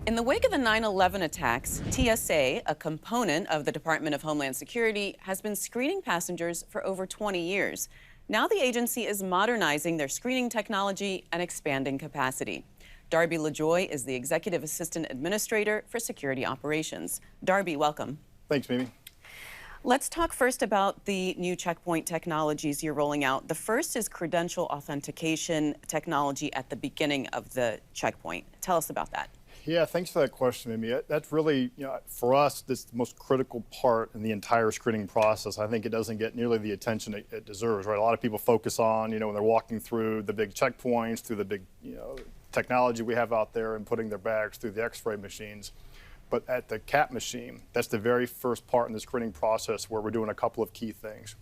In the wake of the 9/11 attacks, TSA, a component of the Department of Homeland Security, has been screening passengers for over 20 years. Now the agency is modernizing their screening technology and expanding capacity. Darby LaJoye is the Executive Assistant Administrator for Security Operations. Darby, welcome. Thanks, Mimi. Let's talk first about the new checkpoint technologies you're rolling out. The first is credential authentication technology at the beginning of the checkpoint. Tell us about that. Yeah, thanks for that question, Mimi. That's really, for us, this is the most critical part in the entire screening process. I think it doesn't get nearly the attention it deserves, right? A lot of people focus on, when they're walking through the big checkpoints, through the big, technology we have out there and putting their bags through the x-ray machines. But at the CAT machine, that's the very first part in the screening process where we're doing a couple of key things.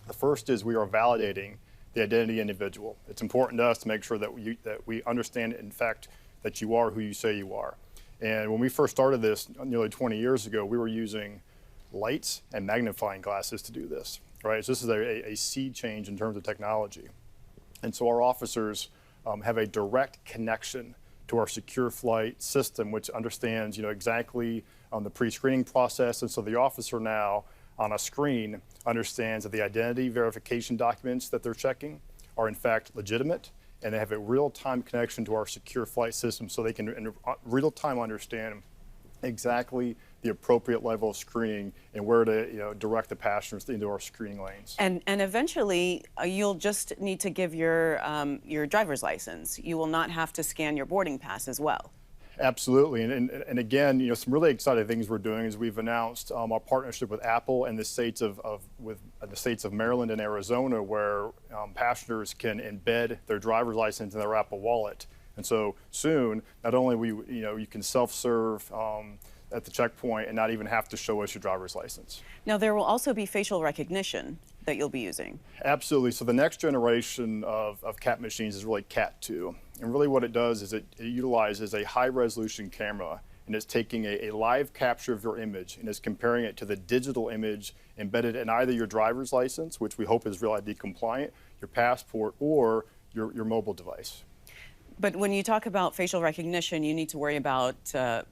The first is we are validating the identity individual. It's important to us to make sure that we understand, in fact, that you are who you say you are. And when we first started this nearly 20 years ago, we were using lights and magnifying glasses to do this, right? So this is a sea change in terms of technology. And so our officers have a direct connection to our secure flight system, which understands, exactly the pre-screening process. And so the officer now on a screen understands that the identity verification documents that they're checking are in fact legitimate, and they have a real-time connection to our secure flight system, so they can in real-time understand exactly the appropriate level of screening and where to direct the passengers into our screening lanes. And eventually, you'll just need to give your driver's license. You will not have to scan your boarding pass as well. Absolutely, and again, some really exciting things we're doing is we've announced our partnership with Apple and the states of Maryland and Arizona, where passengers can embed their driver's license in their Apple Wallet. And so soon, not only you can self-serve at the checkpoint and not even have to show us your driver's license. Now there will also be facial recognition that you'll be using. Absolutely. So the next generation of CAT machines is really CAT 2. And really what it does is it utilizes a high-resolution camera, and it's taking a live capture of your image and is comparing it to the digital image embedded in either your driver's license, which we hope is Real ID compliant, your passport, or your mobile device. But when you talk about facial recognition, you need to worry about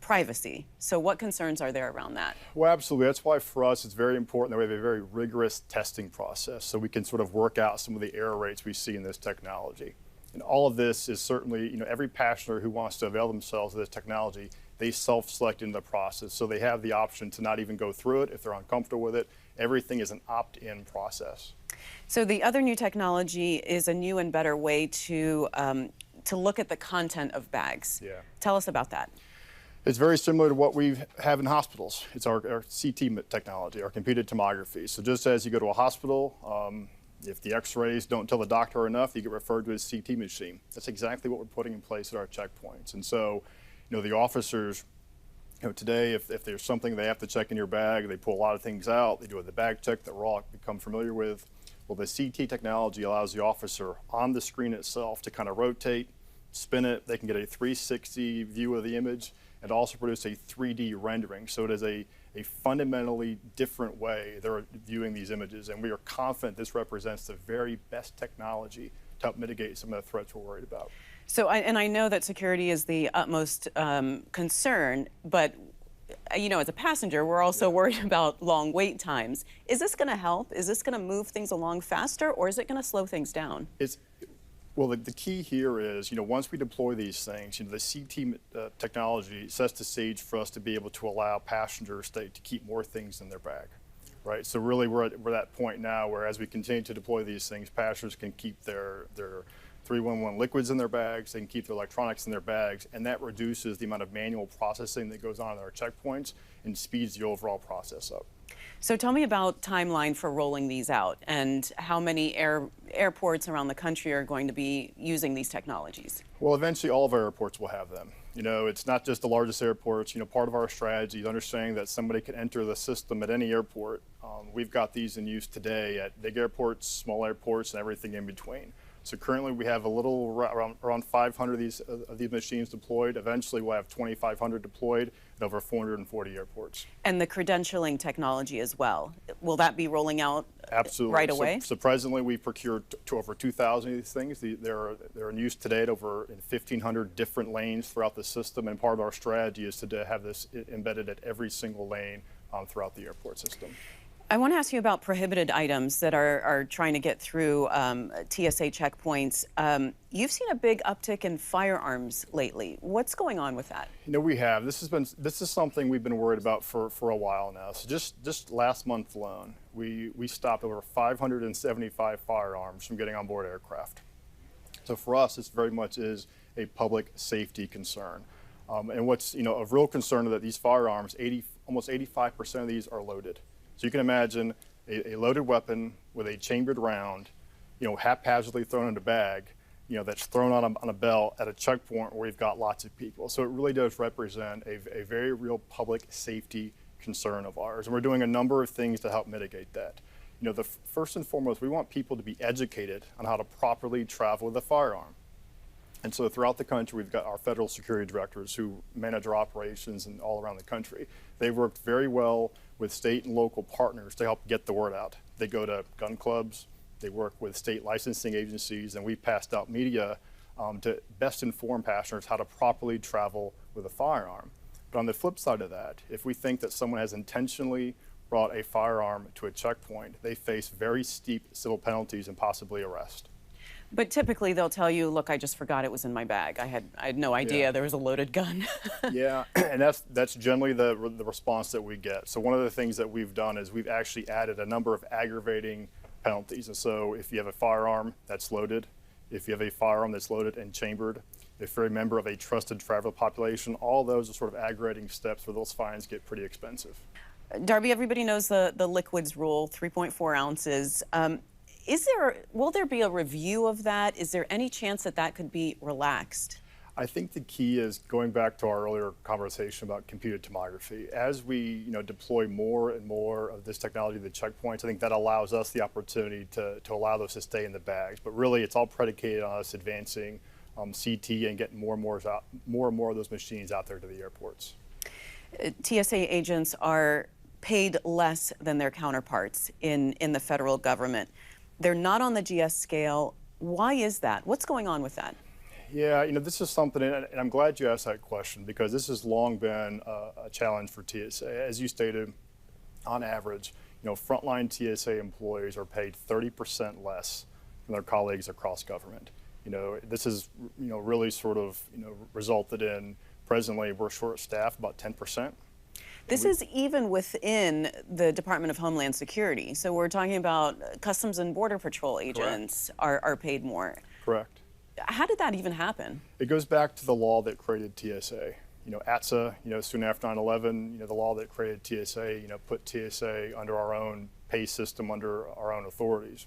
privacy. So what concerns are there around that? Well, absolutely. That's why for us it's very important that we have a very rigorous testing process so we can sort of work out some of the error rates we see in this technology. And all of this is certainly, every passenger who wants to avail themselves of this technology, they self-select in the process. So they have the option to not even go through it if they're uncomfortable with it. Everything is an opt-in process. So the other new technology is a new and better way to look at the content of bags. Yeah. Tell us about that. It's very similar to what we have in hospitals. It's our CT technology, our computed tomography. So just as you go to a hospital, if the x-rays don't tell the doctor enough, you get referred to a CT machine. That's exactly what we're putting in place at our checkpoints. And so, the officers, today, if there's something they have to check in your bag, they pull a lot of things out, they do the bag check that we're all become familiar with. Well, the CT technology allows the officer on the screen itself to kind of rotate, spin it. They can get a 360 view of the image and also produce a 3D rendering. So it is a fundamentally different way they're viewing these images, and we are confident this represents the very best technology to help mitigate some of the threats we're worried about. So, I know that security is the utmost concern, but as a passenger, we're also worried about long wait times. Is this going to help? Is this going to move things along faster, or is it going to slow things down? Well, the key here is, once we deploy these things, the CT technology sets the stage for us to be able to allow passengers to keep more things in their bag, right? So really, we're at that point now where, as we continue to deploy these things, passengers can keep their 311 liquids in their bags, they can keep their electronics in their bags, and that reduces the amount of manual processing that goes on at our checkpoints and speeds the overall process up. So tell me about timeline for rolling these out and how many airports around the country are going to be using these technologies. Well, eventually all of our airports will have them. It's not just the largest airports. Part of our strategy is understanding that somebody can enter the system at any airport. We've got these in use today at big airports, small airports, and everything in between. So currently we have a little around 500 of these machines deployed. Eventually we'll have 2,500 deployed at over 440 airports. And the credentialing technology as well. Will that be rolling out Absolutely. right away? So presently we've procured to over 2,000 of these things. They're in use today at over 1,500 different lanes throughout the system, and part of our strategy is to have this embedded at every single lane throughout the airport system. I want to ask you about prohibited items that are trying to get through TSA checkpoints. You've seen a big uptick in firearms lately. What's going on with that? You know, we have. This is something we've been worried about for a while now. So just last month alone, we stopped over 575 firearms from getting on board aircraft. So for us, this very much is a public safety concern. And what's of real concern is that these firearms, almost 85% of these are loaded. So you can imagine a loaded weapon with a chambered round, haphazardly thrown in a bag, that's thrown on a belt at a checkpoint where we've got lots of people. So it really does represent a very real public safety concern of ours. And we're doing a number of things to help mitigate that. First and foremost, we want people to be educated on how to properly travel with a firearm. And so throughout the country, we've got our federal security directors who manage our operations and all around the country. They've worked very well with state and local partners to help get the word out. They go to gun clubs, they work with state licensing agencies, and we've passed out media to best inform passengers how to properly travel with a firearm. But on the flip side of that, if we think that someone has intentionally brought a firearm to a checkpoint, they face very steep civil penalties and possibly arrest. But typically they'll tell you, look, I just forgot it was in my bag. I had no idea there was a loaded gun. Yeah, and that's generally the response that we get. So one of the things that we've done is we've actually added a number of aggravating penalties. And so if you have a firearm that's loaded, if you have a firearm that's loaded and chambered, if you're a member of a trusted traveler population, all those are sort of aggravating steps where those fines get pretty expensive. Darby, everybody knows the liquids rule, 3.4 ounces. Will there be a review of that? Is there any chance that that could be relaxed? I think the key is going back to our earlier conversation about computed tomography. As we deploy more and more of this technology to the checkpoints, I think that allows us the opportunity to allow those to stay in the bags. But really, it's all predicated on us advancing CT and getting more and more of those machines out there to the airports. TSA agents are paid less than their counterparts in the federal government. They're not on the GS scale. Why is that? What's going on with that? Yeah, this is something, and I'm glad you asked that question because this has long been a challenge for TSA. As you stated, on average, frontline TSA employees are paid 30% less than their colleagues across government. This has, really sort of, resulted in presently we're short-staffed about 10%. This is even within the Department of Homeland Security. So we're talking about Customs and Border Patrol agents are paid more. Correct. How did that even happen? It goes back to the law that created TSA. ATSA, soon after 9/11, the law that created TSA, put TSA under our own pay system, under our own authorities.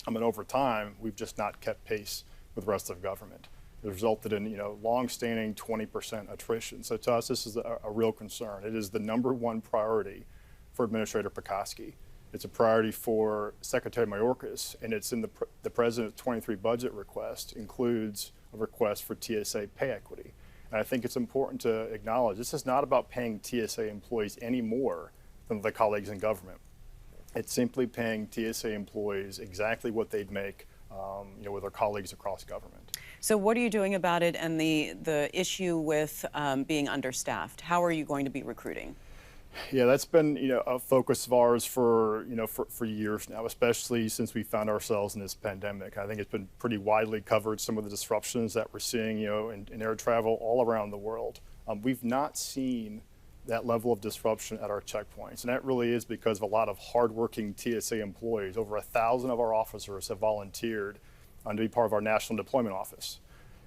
Over time, we've just not kept pace with the rest of government. It resulted in, long-standing 20% attrition. So to us, this is a real concern. It is the #1 priority for Administrator Pekoski. It's a priority for Secretary Mayorkas, and it's in the President's 23 budget request includes a request for TSA pay equity. And I think it's important to acknowledge this is not about paying TSA employees any more than the colleagues in government. It's simply paying TSA employees exactly what they'd make with their colleagues across government. So what are you doing about it and the issue with being understaffed? How are you going to be recruiting? Yeah, that's been a focus of ours for years now, especially since we found ourselves in this pandemic. I think it's been pretty widely covered, some of the disruptions that we're seeing in air travel all around the world. We've not seen that level of disruption at our checkpoints, and that really is because of a lot of hardworking TSA employees. Over 1,000 of our officers have volunteered to be part of our National Deployment Office.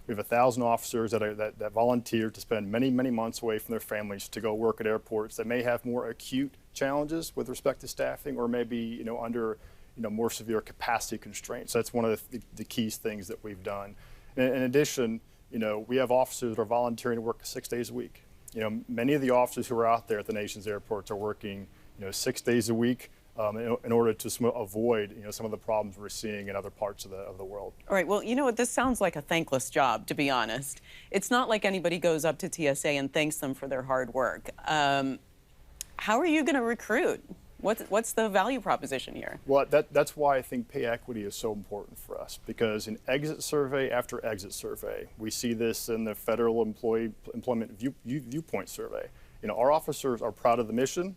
We have 1,000 officers that volunteer to spend many, many months away from their families to go work at airports that may have more acute challenges with respect to staffing, or maybe under more severe capacity constraints. That's one of the key things that we've done. In addition, we have officers that are volunteering to work 6 days a week. Many of the officers who are out there at the nation's airports are working 6 days a week, in order to avoid some of the problems we're seeing in other parts of the world. All right, well, you know what, this sounds like a thankless job, to be honest. It's not like anybody goes up to TSA and thanks them for their hard work. How are you going to recruit? What's the value proposition here? Well, that's why I think pay equity is so important for us, because in exit survey after exit survey, we see this in the federal employment viewpoint survey. Our officers are proud of the mission.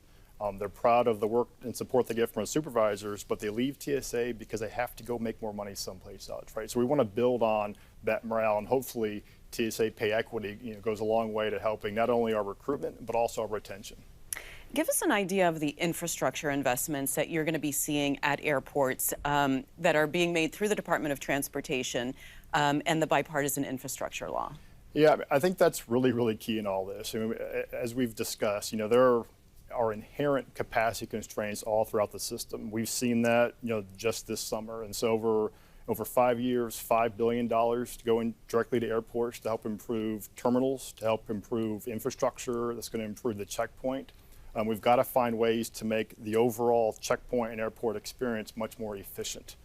They're proud of the work and support they get from our supervisors, but they leave TSA because they have to go make more money someplace else, right? So we want to build on that morale, and hopefully TSA pay equity goes a long way to helping not only our recruitment, but also our retention. Give us an idea of the infrastructure investments that you're going to be seeing at airports that are being made through the Department of Transportation and the bipartisan infrastructure law. Yeah, I think that's really, really key in all this. I mean, as we've discussed, there are inherent capacity constraints all throughout the system. We've seen that, just this summer. And so over 5 years, $5 billion to go in directly to airports to help improve terminals, to help improve infrastructure that's going to improve the checkpoint. We've got to find ways to make the overall checkpoint and airport experience much more efficient.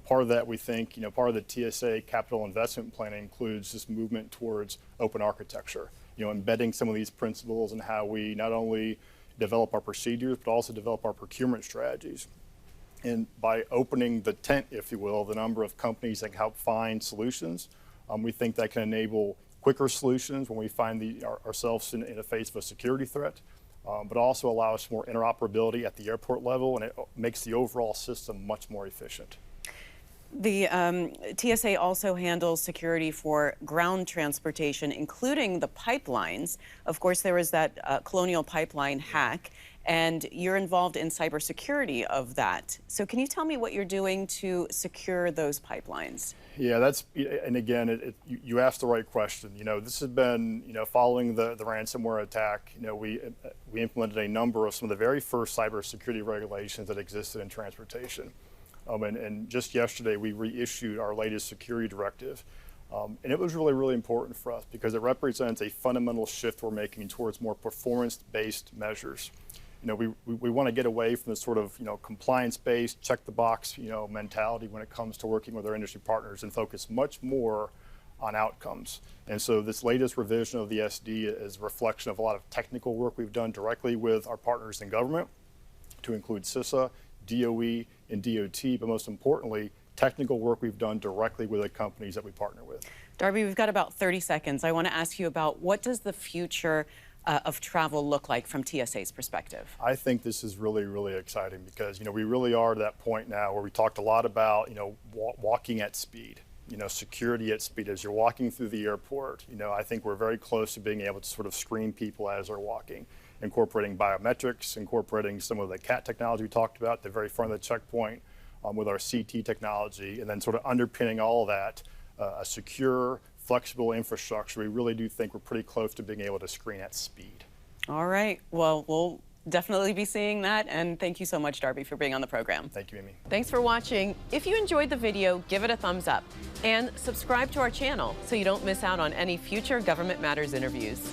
Part of that, we think, part of the TSA capital investment plan includes this movement towards open architecture, embedding some of these principles in how we not only develop our procedures, but also develop our procurement strategies. And by opening the tent, if you will, the number of companies that can help find solutions, we think that can enable quicker solutions when we find ourselves in the face of a security threat. But also allow us more interoperability at the airport level, and it makes the overall system much more efficient. The TSA also handles security for ground transportation, including the pipelines. Of course, there was that Colonial Pipeline hack, and you're involved in cybersecurity of that. So can you tell me what you're doing to secure those pipelines? Yeah, and again, you asked the right question. This has been, following the ransomware attack, we implemented a number of some of the very first cybersecurity regulations that existed in transportation. And just yesterday, we reissued our latest security directive. And it was really, really important for us because it represents a fundamental shift we're making towards more performance-based measures. We want to get away from this sort of, compliance-based, check-the-box, mentality when it comes to working with our industry partners and focus much more on outcomes. And so this latest revision of the SD is a reflection of a lot of technical work we've done directly with our partners in government, to include CISA, DOE, and DOT, but most importantly, technical work we've done directly with the companies that we partner with. Darby, we've got about 30 seconds. I want to ask you about what does the future of travel look like from TSA's perspective? I think this is really, really exciting because, we really are at that point now where we talked a lot about, walking at speed, security at speed. As you're walking through the airport, I think we're very close to being able to sort of screen people as they're walking, incorporating biometrics, incorporating some of the CAT technology we talked about at the very front of the checkpoint with our CT technology, and then sort of underpinning all of that, a secure, flexible infrastructure. We really do think we're pretty close to being able to screen at speed. All right. Well, we'll definitely be seeing that. And thank you so much, Darby, for being on the program. Thank you, Amy. Thanks for watching. If you enjoyed the video, give it a thumbs up and subscribe to our channel so you don't miss out on any future Government Matters interviews.